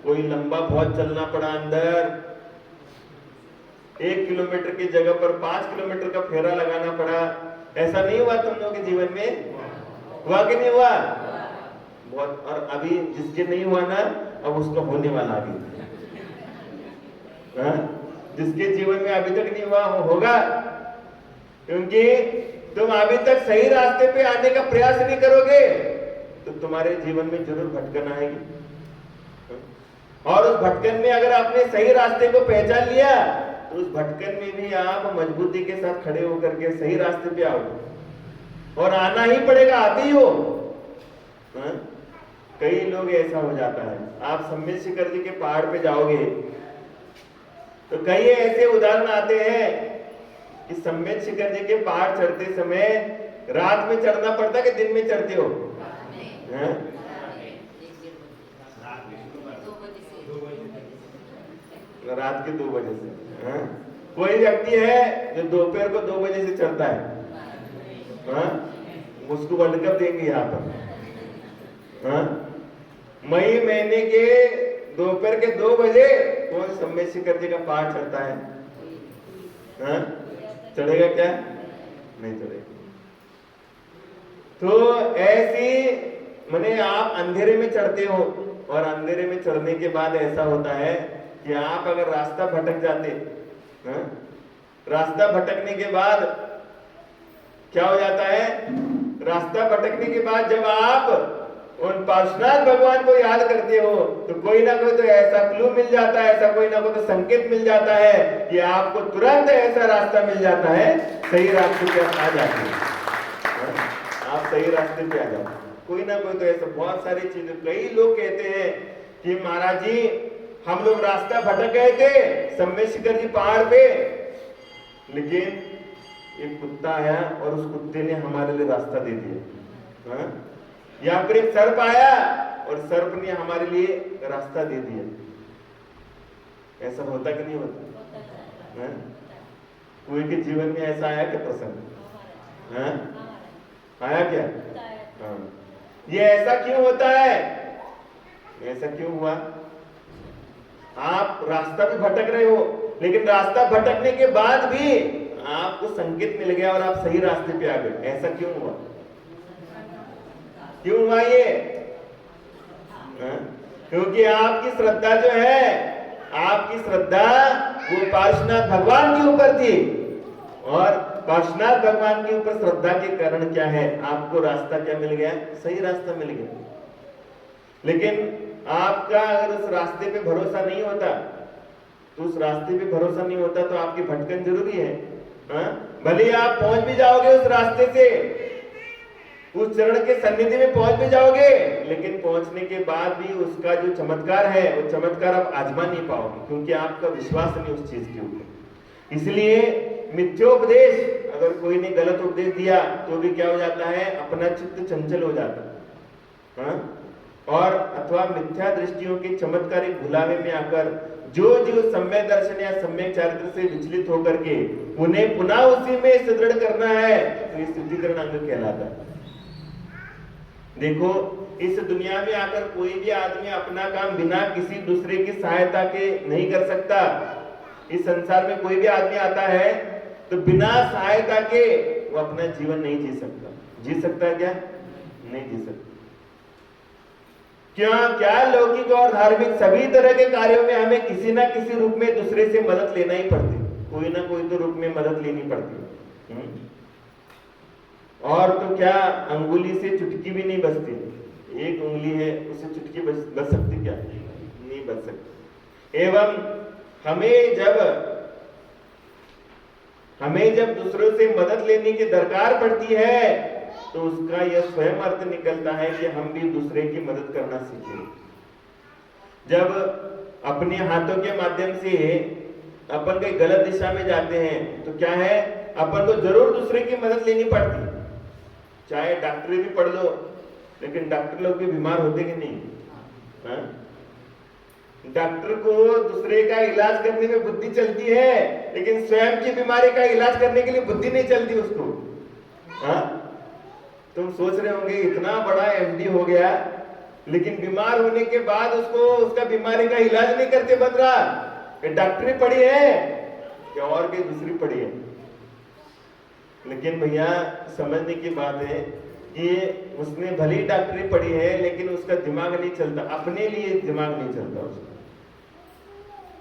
कोई लंबा बहुत चलना पड़ा, अंदर 1 किलोमीटर की जगह पर 5 किलोमीटर का फेरा लगाना पड़ा। ऐसा नहीं हुआ तुम लोगों के जीवन में? हुआ कि नहीं हुआ? बहुत। और अभी जिसके नहीं हुआ ना, अब उसका होने वाला अभी। जिसके जीवन में अभी तक नहीं हुआ वो होगा, क्योंकि तुम अभी तक सही रास्ते पे आने का प्रयास नहीं करोगे तो तुम्हारे जीवन में जरूर भटकन आएगी। और उस भटकन में अगर आपने सही रास्ते को पहचान लिया तो उस भटकन में भी आप मजबूती के साथ खड़े होकर के सही रास्ते पे आओगे। और आना ही पड़ेगा, आते ही हो। कई लोग ऐसा हो जाता है, आप सम्मेद शिखर जी के पहाड़ पे जाओगे तो कई ऐसे उदाहरण आते हैं कि सम्मेद शिखर जी के पहाड़ चढ़ते समय रात में चढ़ना पड़ता कि दिन में चढ़ते हो? रात के 2 बजे से। कोई व्यक्ति है जो दोपहर को 2 बजे से चढ़ता है। उसको वर्ल्ड कप देंगे यहाँ पर। मई महीने के दोपहर के 2 बजे कौन सम्मेद शिखर जी का पहाड़ चढ़ता है? चढ़ेगा क्या? नहीं चढ़ेगा। तो ऐसी माने आप अंधेरे में चढ़ते हो, और अंधेरे में चढ़ने के बाद ऐसा होता है कि आप अगर रास्ता भटक जाते, रास्ता भटकने के बाद क्या हो जाता है, रास्ता भटकने के बाद जब आप उन पार्श्वनाथ भगवान को याद करते हो तो कोई ना कोई तो ऐसा क्लू मिल जाता है, ऐसा कोई ना कोई तो संकेत मिल जाता है कि आपको तुरंत ऐसा रास्ता मिल जाता है, सही रास्ते पे आ जाते हैं। आप सही रास्ते पे आ जाते हैं। कोई ना कोई तो ऐसा बहुत सारी चीजें। कई लोग कहते हैं कि महाराज जी हम लोग रास्ता भटक गए थे सम्मेद शिखर जी पहाड़ पे, लेकिन एक कुत्ता आया और उस कुत्ते ने हमारे लिए रास्ता दे दिया। या फिर एक सर्प आया और सर्प ने हमारे लिए रास्ता दे दिया। ऐसा होता कि नहीं होता? कोई के जीवन में ऐसा आया क्या प्रसंग? आया क्या? हाँ। ये ऐसा क्यों होता है? ऐसा क्यों हुआ? आप रास्ता भी भटक रहे हो, लेकिन रास्ता भटकने के बाद भी आपको संकेत मिल गया और आप सही रास्ते पे आ गए। ऐसा क्यों हुआ? क्यों हुआ ये? क्योंकि आपकी श्रद्धा जो है, आपकी श्रद्धा वो पार्श्वनाथ भगवान के ऊपर थी, और पार्श्वनाथ भगवान के ऊपर श्रद्धा के कारण क्या है, आपको रास्ता क्या मिल गया? सही रास्ता मिल गया। लेकिन आपका अगर उस रास्ते पे भरोसा नहीं होता, तो उस रास्ते पे भरोसा नहीं होता तो आपकी भटकन जरूरी है। भले आप पहुंच भी जाओगे उस रास्ते से, उस चरण के सन्निधि में पहुंच भी जाओगे, लेकिन पहुंचने के बाद भी उसका जो चमत्कार है, वो चमत्कार आप आजमा नहीं पाओगे, क्योंकि आपका विश्वास नहीं उस चीज के ऊपर। इसलिए मिथ्योपदेश, अगर कोई ने गलत उपदेश दिया तो भी क्या हो जाता है? अपना चित्त चंचल हो जाता है, और अथवा मिथ्या दृष्टियों के चमत्कारिक भुलावे में आकर जो जीव सम्यक दर्शन या सम्यक चारित्र से विचलित होकर के उन्हें पुनः उसी में सुदृढ़ करना है, तो ये शुद्धिकरण अंग कहलाता है। देखो, इस दुनिया में आकर कोई भी आदमी अपना काम बिना किसी दूसरे की सहायता के नहीं कर सकता। इस संसार में कोई भी आदमी आता है तो बिना सहायता के वो अपना जीवन नहीं जी सकता। जी सकता है क्या? नहीं जी सकता। क्या लौकिक और धार्मिक सभी तरह के कार्यों में हमें किसी ना किसी रूप में दूसरे से मदद लेना ही पड़ती, कोई ना कोई तो रूप में मदद लेनी पड़ती। और तो क्या, अंगुली से चुटकी भी नहीं बचती। एक उंगली है, उससे चुटकी बच सकती क्या? नहीं बच सकती। एवं हमें जब दूसरों से मदद लेने की दरकार पड़ती है, तो उसका यह स्वयं अर्थ निकलता है कि हम भी दूसरे की मदद करना सीखें। जब अपने हाथों के माध्यम से अपन कहीं गलत दिशा में जाते हैं, तो क्या है, अपन को जरूर दूसरे की मदद लेनी पड़ती है। चाहे डॉक्टरी भी पढ़ लो, लेकिन डॉक्टर लोग भी बीमार होते कि नहीं? डॉक्टर को दूसरे का इलाज करने में बुद्धि चलती है, लेकिन स्वयं की बीमारी का इलाज करने के लिए बुद्धि नहीं चलती उसको। तुम सोच रहे होंगे इतना बड़ा एमडी हो गया, लेकिन बीमार होने के बाद उसको उसका बीमारी का इलाज नहीं करते बन रहा। डॉक्टरी पढ़ी है कि और कोई दूसरी पढ़ी है? लेकिन भैया समझने की बात है कि उसने भली डॉक्टरी पढ़ी है, लेकिन उसका दिमाग नहीं चलता, अपने लिए दिमाग नहीं चलता उसका,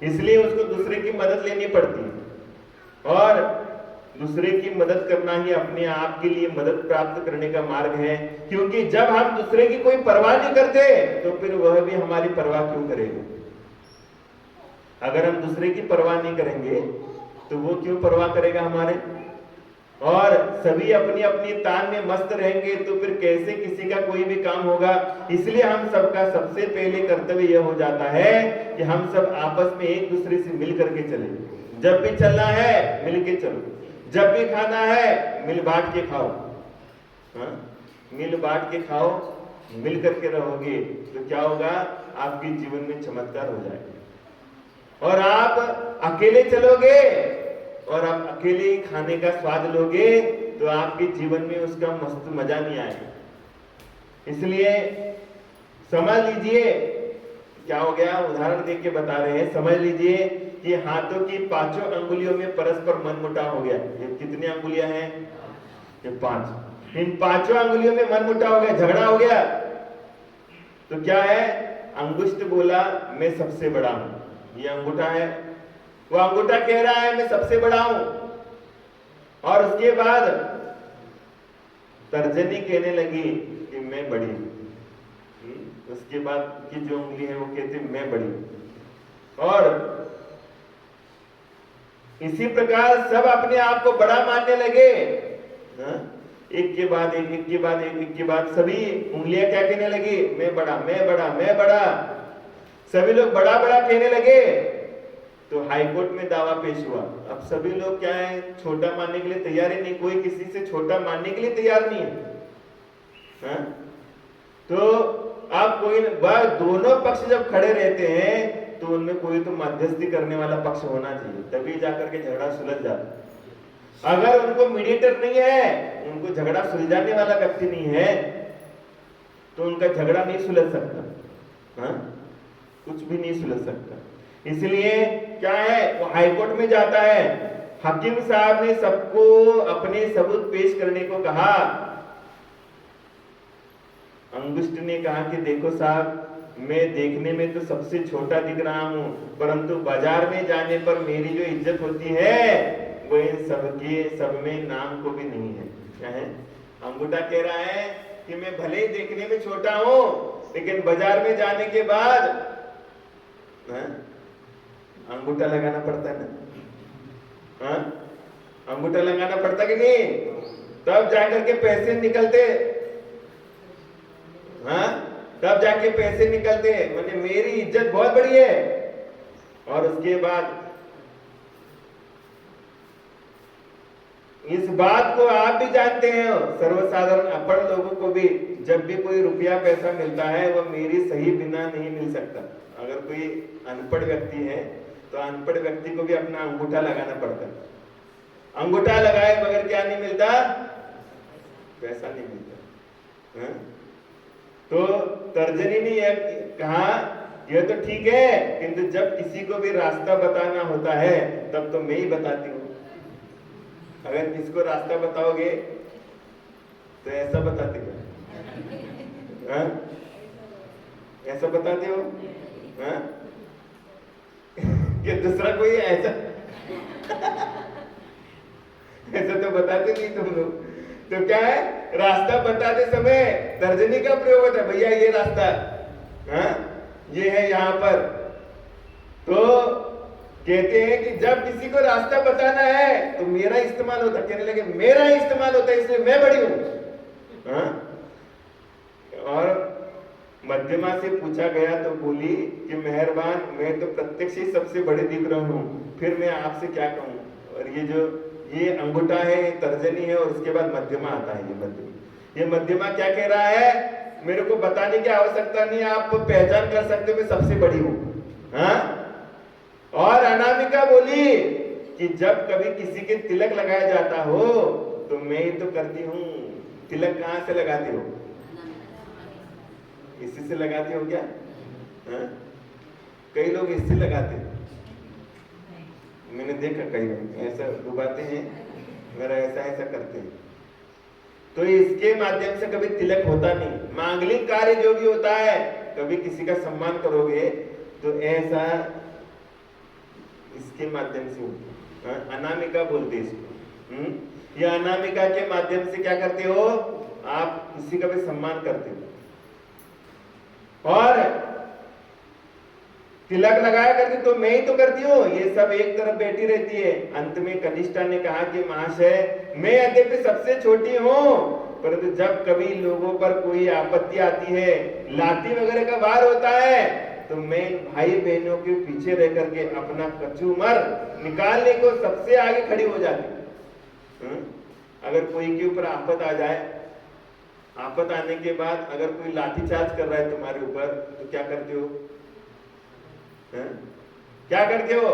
इसलिए उसको दूसरे की मदद लेनी पड़ती है। और दूसरे की मदद करना ही अपने आप के लिए मदद प्राप्त करने का मार्ग है, क्योंकि जब हम दूसरे की कोई परवाह नहीं करते, तो फिर वह भी हमारी परवाह क्यों करेगा? अगर हम दूसरे की परवाह नहीं करेंगे तो वो क्यों परवाह करेगा हमारे? और सभी अपनी अपनी तान में मस्त रहेंगे तो फिर कैसे किसी का कोई भी काम होगा? इसलिए हम सबका सबसे पहले कर्तव्य यह हो जाता है कि हम सब आपस में एक दूसरे से मिल करके चलें। जब भी चलना है मिल के चलो, जब भी खाना है मिल बांट के खाओ। मिल बांट के खाओ, मिल करके रहोगे तो क्या होगा? आपके जीवन में चमत्कार हो जाएगा। और आप अकेले चलोगे और आप अकेले ही खाने का स्वाद लोगे तो आपके जीवन में उसका मस्त मजा नहीं आएगा। इसलिए समझ लीजिए, क्या हो गया, उदाहरण देख के बता रहे हैं। समझ लीजिए कि हाथों की 5 अंगुलियों में परस्पर मनमुटाव हो गया। ये कितनी अंगुलियां हैं? ये 5। इन 5 अंगुलियों में मनमुटाव हो गया, झगड़ा हो गया। तो क्या है? अंगुष्ठ बोला मैं सबसे बड़ा हूं, ये अंगूठा है, वो अंगूठा कह रहा है मैं सबसे बड़ा हूं। और उसके बाद तर्जनी कहने लगी कि मैं बड़ी हूं। उसके बाद की जो उंगली है वो कहती मैं बड़ी हूं। और इसी प्रकार सब अपने आप को बड़ा मानने लगे। एक के बाद एक, एक के बाद एक, एक के बाद सभी उंगलियां क्या कहने लगी? मैं बड़ा, मैं बड़ा, मैं बड़ा। सभी लोग बड़ा बड़ा कहने लगे। तो हाईकोर्ट में दावा पेश हुआ। अब सभी लोग क्या है? छोटा मानने के लिए तैयार ही नहीं, कोई किसी से छोटा मानने के लिए तैयार नहीं है। तो आप कोई दोनों पक्ष जब खड़े रहते हैं तो उनमें कोई तो मध्यस्थी करने वाला पक्ष होना चाहिए, तभी जाकर के झगड़ा सुलझ जाता। अगर उनको मीडिएटर नहीं है, उनको झगड़ा सुलझाने वाला व्यक्ति नहीं है, तो उनका झगड़ा नहीं सुलझ सकता। कुछ भी नहीं सुलझ सकता। इसलिए क्या है, वो हाईकोर्ट में जाता है। हकीम साहब ने सबको अपने सबूत पेश करने को कहा। अंगुष्ठ ने कहा कि देखो साहब, मैं देखने में तो सबसे छोटा दिख रहा हूँ, परंतु बाजार में जाने पर मेरी जो इज्जत होती है वो इन सब में नाम को भी नहीं है। क्या है? अंगूठा कह रहा है कि मैं भले ही देखने में छोटा हूँ, लेकिन बाजार में जाने के बाद अंगूठा लगाना पड़ता है ना। अंगूठा लगाना पड़ता कि नहीं? तब जाकर के पैसे निकलते। तब जाके पैसे निकलते। मैंने मेरी इज्जत बहुत बड़ी है। और उसके बाद इस बात को आप भी जानते हैं, सर्वसाधारण अनपढ़ लोगों को भी, जब भी कोई रुपया पैसा मिलता है वो मेरी सही बिना नहीं मिल सकता। अगर कोई अनपढ़ व्यक्ति है तो अनपढ़ व्यक्ति को भी अपना अंगूठा लगाना पड़ता है। अंगूठा लगाए बगैर क्या नहीं मिलता? पैसा नहीं मिलता। तो तर्जनी ने यह कहा, यह तो ठीक है, किंतु जब किसी को भी रास्ता बताना होता है तब तो मैं ही बताती हूँ। अगर किसको रास्ता बताओगे तो ऐसा बताते हो? ऐसा बताते हो? कि दूसरा कोई ऐसा ऐसा तो बताते नहीं तुम लोग। तो क्या है, रास्ता बताते समय तर्जनी का प्रयोग होता है, भैया ये रास्ता ये है यहाँ पर। तो कहते हैं कि जब किसी को रास्ता बताना है तो मेरा इस्तेमाल होता है। कहने लगे मेरा इस्तेमाल होता है इसलिए मैं बड़ी हूं। और मध्यमा से पूछा गया तो बोली कि मेहरबान, मैं तो प्रत्यक्ष ही सबसे बड़े दिख रहा हूं, फिर मैं आपसे क्या कहूं। और ये अंगूठा है, ये तर्जनी है, और उसके बाद मध्यमा आता है। ये मध्यमा क्या कह रहा है? मेरे को बताने की आवश्यकता नहीं, आप पहचान कर सकते हो मैं सबसे बड़ी हूं। और अनामिका बोली कि जब कभी किसी के तिलक लगाया जाता हो तो मैं ही तो करती हूँ। तिलक कहाँ से लगाती हो? इसी से लगाती हो क्या? कई लोग इससे लगाते हैं, मैंने देखा कई लोग ऐसा डुबाते हैं, मेरा ऐसा करते हैं। तो इसके माध्यम से कभी तिलक होता नहीं। मांगलिक कार्य जो भी होता है, कभी किसी का सम्मान करोगे तो ऐसा इसके माध्यम से होता है। अनामिका बोलते इसको। यह अनामिका के माध्यम से क्या करते हो? आप किसी का भी सम्मान करते हो। और तिलक लगाया करती तो मैं ही तो करती हूँ, ये सब एक तरफ बैठी रहती है। अंत में कनिष्ठा ने कहा कि महाशय, मैं यद्यपि सबसे छोटी हूँ, परंतु जब कभी लोगों पर कोई आपत्ति आती है, लाठी वगैरह का वार होता है, तो मैं भाई बहनों के पीछे रह करके अपना कचूमर निकालने को सबसे आगे खड़ी हो जाती। अगर कोई के ऊपर आफत आ जाए, आफत आने के बाद अगर कोई लाठीचार्ज कर रहा है तुम्हारे ऊपर, तो क्या करते हो? क्या करते हो?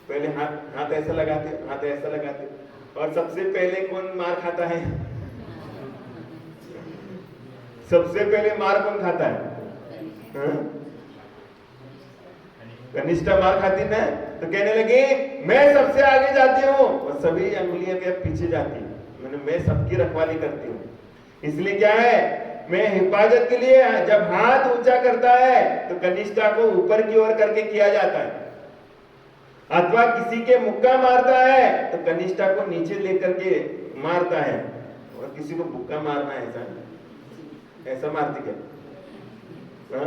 पहले हाथ ऐसा लगाते, हाथ ऐसा लगाते। और सबसे पहले कौन मार खाता है? सबसे पहले मार कौन खाता है? कनिष्ठा मार खाती ना। तो कहने लगी मैं सबसे आगे जाती हूँ, और सभी अंगुलियां के पीछे जाती हूँ। मैं सबकी रखवाली करती हूँ। इसलिए क्या है, मैं हिफाजत के लिए जब हाथ ऊंचा करता है तो कनिष्ठा को ऊपर की ओर करके किया जाता है, अथवा किसी के मुक्का मारता है तो कनिष्ठा को नीचे लेकर के मारता है। और किसी को मुक्का मारना है ऐसा मारते क्या?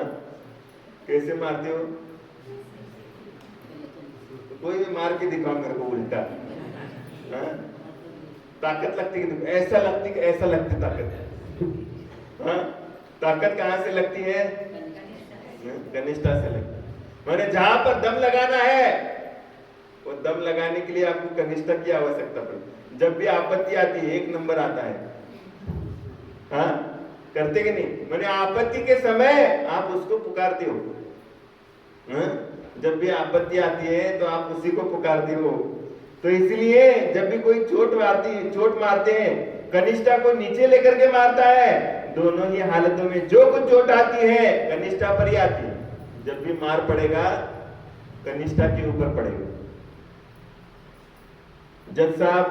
कैसे मारते हो? कोई भी मार के दिखाओ मेरे को उल्टा। ताकत लगती है, ऐसा लगती ताकत। ताकत कहां से लगती है? कनिष्ठा से लगती है। मैंने जहां पर दम लगाना है, वो दम लगाने के लिए आपको कनिष्ठा की आवश्यकता पड़ती। जब भी आपत्ति आती है, एक नंबर आता है। करते कि नहीं? मैंने आपत्ति के समय आप उसको पुकारते हो। जब भी आपत्ति आती है तो आप उसी को पुकारते हो। तो इसलिए जब भी कोई चोट मारते हैं, कनिष्ठा को नीचे लेकर के मारता है। दोनों ही हालतों में जो कुछ चोट आती है कनिष्ठा पर ही आती है। जब भी मार पड़ेगा कनिष्ठा के ऊपर पड़ेगा। जज साहब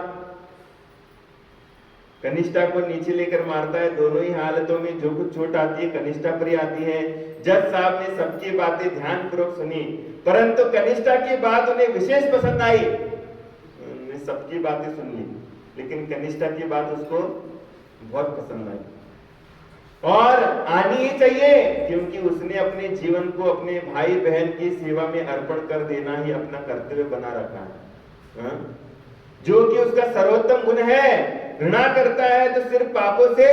कनिष्ठा को नीचे लेकर मारता है। दोनों ही हालतों में जो कुछ चोट आती है कनिष्ठा पर ही आती है। जज साहब ने सबकी बातें ध्यानपूर्वक सुनी, परंतु कनिष्ठा की बात उन्हें विशेष पसंद आई। उन्होंने सबकी बातें सुन ली, लेकिन कनिष्ठा की बात उसको बहुत पसंद आई और आनी ही चाहिए, क्योंकि उसने अपने जीवन को अपने भाई बहन की सेवा में अर्पण कर देना ही अपना कर्तव्य बना रखा है। हाँ? जो कि उसका सर्वोत्तम गुण है। घृणा करता है तो सिर्फ पापों से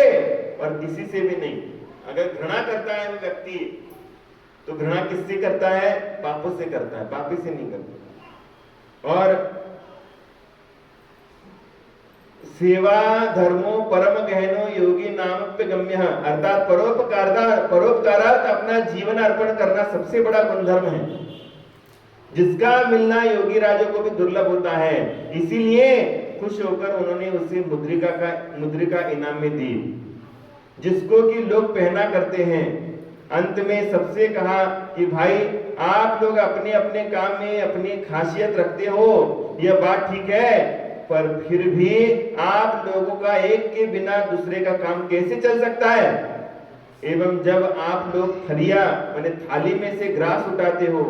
और किसी से भी नहीं। अगर घृणा करता है वो व्यक्ति, तो घृणा किससे करता है? पापों से करता है, पापी से नहीं करता। और सेवा धर्मो परम गहनो योगी नामप्य गम्य, अर्थात परोपकारार्थ अपना जीवन अर्पण करना सबसे बड़ा गुणधर्म है, जिसका मिलना योगी राजों को भी दुर्लभ होता है। इसीलिए खुश होकर उन्होंने उसे मुद्रिका इनाम में दी, जिसको कि लोग पहना करते हैं। अंत में सबसे कहा कि भाई आप लोग अपने अपने काम में अपनी खासियत रखते हो, यह बात ठीक है, पर फिर भी आप लोगों का एक के बिना दूसरे का काम कैसे चल सकता है? एवं जब आप लोग थरिया माने थाली में से ग्रास उठाते हो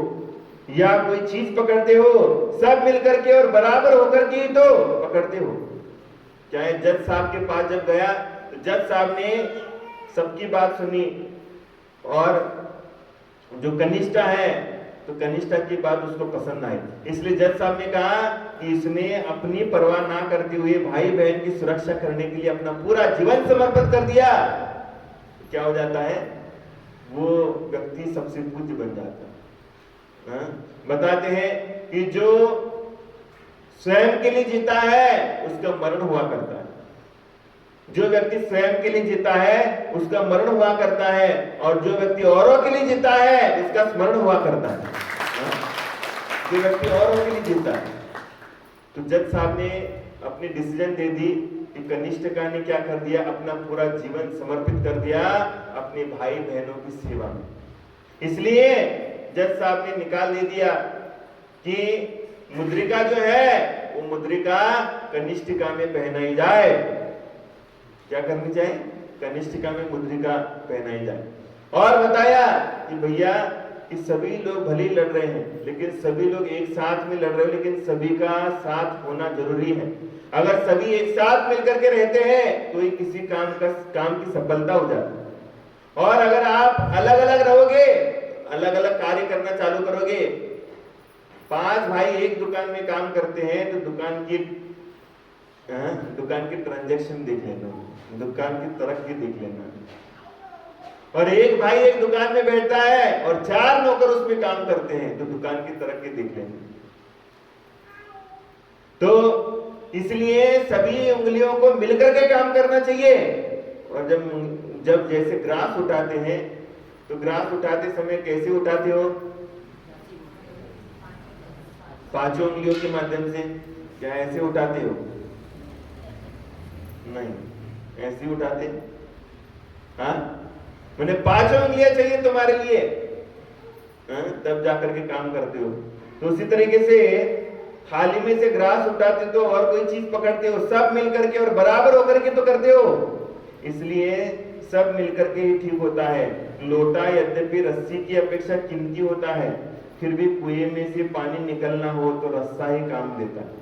या कोई चीज पकड़ते हो, सब मिलकर के और बराबर होकर के ही तो पकड़ते हो। चाहे जज साहब के पास जब गया तो जज साहब ने सबकी बात सुनी, और जो कनिष्ठा है तो कनिष्ठा की बात उसको पसंद आई। इसलिए जज साहब ने कहा कि इसने अपनी परवाह ना करते हुए भाई बहन की सुरक्षा करने के लिए अपना पूरा जीवन समर्पित कर दिया। क्या हो जाता है? वो व्यक्ति सबसे पूज्य बन जाता है। बताते हैं कि जो स्वयं के लिए जीता है उसका मरण हुआ करता है। जो व्यक्ति स्वयं के लिए जीता है उसका मरण हुआ करता है, और जो व्यक्ति औरों के लिए जीता है उसका स्मरण हुआ करता है। जो व्यक्ति औरों के लिए जीता है, तो जज साहब ने अपनी डिसीजन दे दी कि कनिष्ठा ने क्या कर दिया? अपना पूरा जीवन समर्पित कर दिया अपने भाई बहनों की सेवा में। इसलिए जज साहब ने निकाल दे दिया कि मुद्रिका जो है वो मुद्रिका कनिष्ठिका में पहनाई जाए। क्या करनी चाहिए? कनिष्ठिका में मुद्रिका पहनाई जाए। और बताया कि भैया कि सभी लोग भले ही लड़ रहे हैं, लेकिन सभी लोग एक साथ में लड़ रहे हैं, लेकिन सभी का साथ होना जरूरी है। अगर सभी एक साथ मिलकर के रहते हैं तो ही किसी काम की सफलता हो जाती है। और अगर आप अलग अलग रहोगे, अलग अलग कार्य करना चालू करोगे, 5 भाई एक दुकान में काम करते हैं तो दुकान की ट्रांजैक्शन देख लेना, दुकान की तरक्की देख लेना। और एक भाई एक दुकान में बैठता है और 4 नौकर उसमें काम करते हैं तो दुकान की तरक्की देख लेना। तो इसलिए सभी उंगलियों को मिलकर के काम करना चाहिए। और जब जैसे ग्रास उठाते हैं तो ग्रास उठाते समय कैसे उठाते हो? 5 उंगलियों के माध्यम से। क्या ऐसे उठाते हो? नहीं, ऐसे उठाते। हाँ, मैंने 5 उंगलियां चाहिए तुम्हारे लिए, तब जाकर के काम करते हो। तो उसी तरीके से थाली में से ग्रास उठाते तो और कोई चीज पकड़ते हो, सब मिलकर के और बराबर होकर के तो करते हो। इसलिए सब मिलकर के ही ठीक होता है। लोटा यद्यपि रस्सी की अपेक्षा कीमती होता है, फिर भी कुएं में से पानी निकलना हो तो रस्सा ही काम देता है।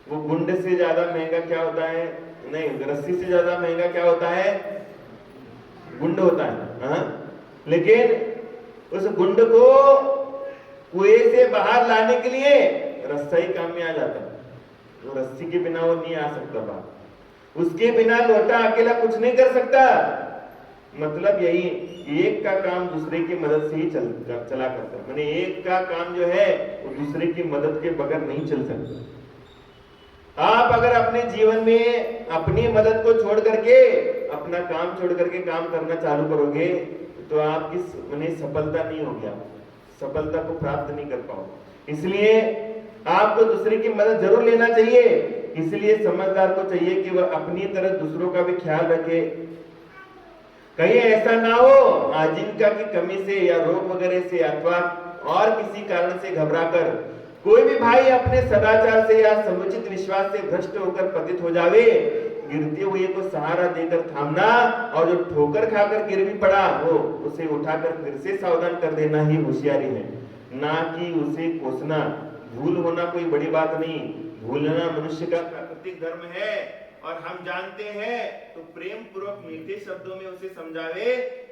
वो गुंड से ज्यादा महंगा क्या होता है? नहीं, रस्सी से ज्यादा महंगा क्या होता है? गुंड होता है। लेकिन उस गुंड को कुएं से बाहर लाने के लिए रस्सा ही काम में आ जाता है। वो रस्सी के बिना वो नहीं आ सकता बाहर। उसके बिना लोटा अकेला कुछ नहीं कर सकता। मतलब यही, एक का काम दूसरे की मदद से ही चला करता है। माने एक का काम जो है वो दूसरे की मदद के बगैर नहीं चल सकता। आप अगर अपने जीवन में अपनी मदद को छोड़ करके, अपना काम छोड़ करके काम करना चालू करोगे तो आपकी सफलता नहीं होगी, आप सफलता को प्राप्त नहीं कर पाओगे। इसलिए आपको दूसरे की मदद जरूर लेना चाहिए। इसलिए समझदार को चाहिए कि वह अपनी तरह दूसरों का भी ख्याल रखे। कहीं ऐसा ना हो आजीविका की कमी से या रोग वगैरह से अथवा और किसी कारण से घबराकर कोई भी भाई अपने सदाचार से या समुचित विश्वास से भ्रष्ट होकर पतित हो जावे, गिरते हुए को सहारा देकर थामना, और जो ठोकर खाकर गिर भी पड़ा वो उसे उठाकर फिर से सावधान कर देना ही होशियारी है, ना कि उसे कोसना। भूल होना कोई बड़ी बात नहीं, भूलना मनुष्य का प्राकृतिक धर्म है। और हम जानते हैं तो प्रेम पूर्वक मीठे शब्दों में उसे समझावे,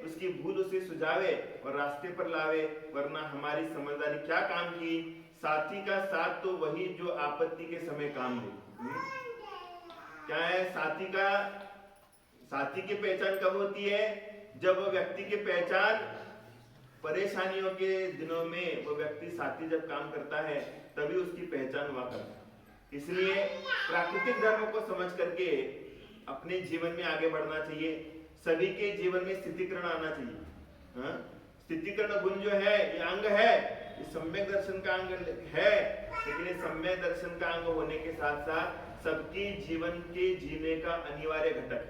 उसकी भूल उसे सुझावे और रास्ते पर लावे, वरना हमारी समझदारी क्या काम की। साथी का साथ तो वही जो आपत्ति के समय काम दे। क्या है साथी की पहचान कब होती है? जब वो व्यक्ति की पहचान परेशानियों के दिनों में वो व्यक्ति साथी जब काम करता है तभी उसकी पहचान हुआ करता है। इसलिए प्राकृतिक धर्म को समझ करके अपने जीवन में आगे बढ़ना चाहिए। सभी के जीवन में स्थितिकरण आना चाहिए। स्थितिकरण गुण जो है ये अंग है, ये सम्यक दर्शन का अंग है, लेकिन ये सम्यक दर्शन का अंग होने के साथ साथ सबके जीवन के जीने का अनिवार्य घटक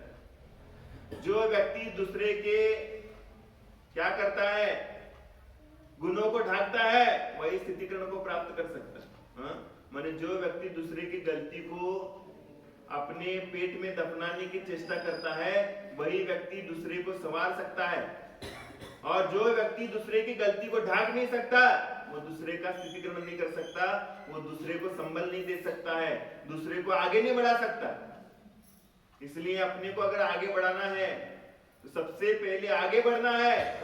है। जो व्यक्ति दूसरे के क्या करता है, गुणों को ढांकता है, वही स्थितिकरण को प्राप्त कर सकता है। माने जो व्यक्ति दूसरे की गलती को अपने पेट में दफनाने की चेष्टा करता है, वही व्यक्ति दूसरे को संवार सकता है। और जो व्यक्ति दूसरे की गलती को ढांक नहीं सकता, वो दूसरे का स्थितिकरण नहीं कर सकता, वो दूसरे को संबल नहीं दे सकता है, दूसरे को आगे नहीं बढ़ा सकता। इसलिए अपने को अगर आगे बढ़ाना है तो सबसे पहले आगे बढ़ना है,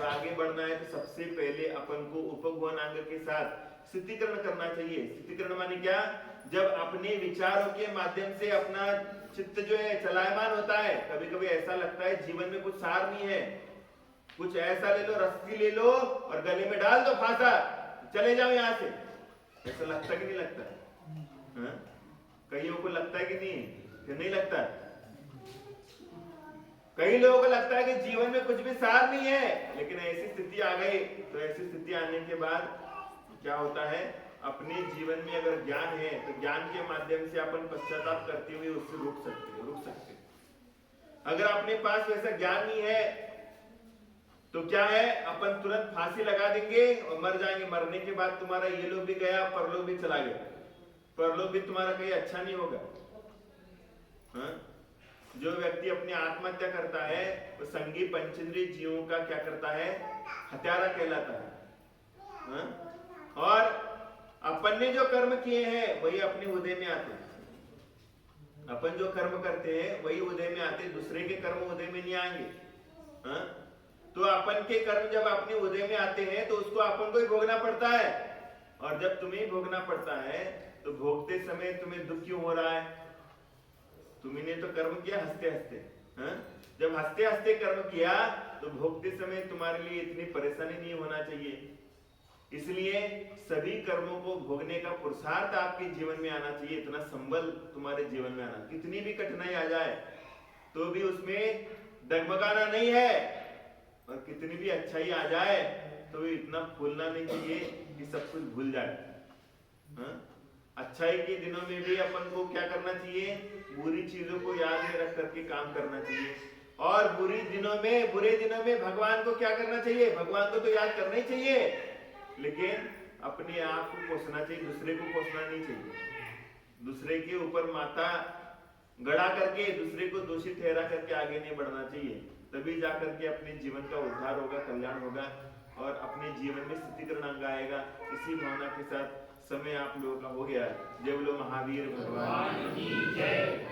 तो सबसे पहले अपन को उपगुण अंग के साथ स्थितिकरण करना चाहिए। स्थितिकरण माने क्या? जब अपने विचारों के माध्यम से अपना चित्त जो है चलायमान होता है। कभी कभी ऐसा लगता है जीवन में कुछ सार नहीं है, कुछ ऐसा ले लो, रस्सी ले लो और गले में डाल दो फांसा, चले जाओ यहां से। ऐसा लगता कि नहीं लगता? कईयों को लगता है कि नहीं लगता? कई लोगों को लगता है कि जीवन में कुछ भी सार नहीं है, लेकिन ऐसी स्थिति आ गई तो ऐसी स्थिति आने के बाद क्या होता है, अपने जीवन में अगर ज्ञान है तो ज्ञान के माध्यम से अपन पश्चाताप करते हुए उससे रुक सकते। अगर अपने पास वैसा ज्ञान नहीं है तो क्या है, अपन तुरंत फांसी लगा देंगे और मर जाएंगे। मरने के बाद तुम्हारा ये लोग भी गया, परलोक भी चला गया, परलोक भी तुम्हारा कहीं अच्छा नहीं होगा। जो व्यक्ति अपनी आत्महत्या करता है वो संगी पंचेंद्रिय जीवों का क्या करता है, हत्यारा कहलाता है। और अपन ने जो कर्म किए हैं वही अपने उदय में आते हैं। अपन जो कर्म करते हैं वही उदय में आते, दूसरे के कर्म उदय में नहीं आएंगे। तो अपन के कर्म जब अपने उदय में आते हैं तो उसको अपन को ही भोगना पड़ता है। और जब तुम्हें भोगना पड़ता है तो भोगते समय तुम्हें दुख क्यों हो रहा है? तुमने तो कर्म किया हंसते हंसते। जब हंसते हंसते कर्म किया तो भोगते समय तुम्हारे लिए इतनी परेशानी नहीं होना चाहिए। इसलिए सभी कर्मों को भोगने का पुरुषार्थ आपके जीवन में आना चाहिए, इतना संबल तुम्हारे जीवन में आना। कितनी भी कठिनाई आ जाए तो भी उसमें डगमगाना नहीं है, और कितनी भी अच्छाई आ जाए तो भी इतना फूलना नहीं चाहिए कि सब कुछ भूल जाए। अच्छाई के दिनों में भी अपन को क्या करना चाहिए, बुरी चीजों को याद में रख करके काम करना चाहिए। और बुरे दिनों में भगवान को क्या करना चाहिए, भगवान को तो याद करना ही चाहिए, लेकिन अपने आप को कोसना चाहिए, दूसरे को कोसना नहीं चाहिए। दूसरे के ऊपर माथा गड़ा करके दूसरे को दोषी ठहरा करके आगे नहीं बढ़ना चाहिए। तभी जाकर के अपने जीवन का उद्धार होगा, कल्याण होगा और अपने जीवन में स्थितिकरण अंग आएगा। इसी भावना के साथ समय आप लोगों का हो गया। जय बोलो महावीर भगवान की जय।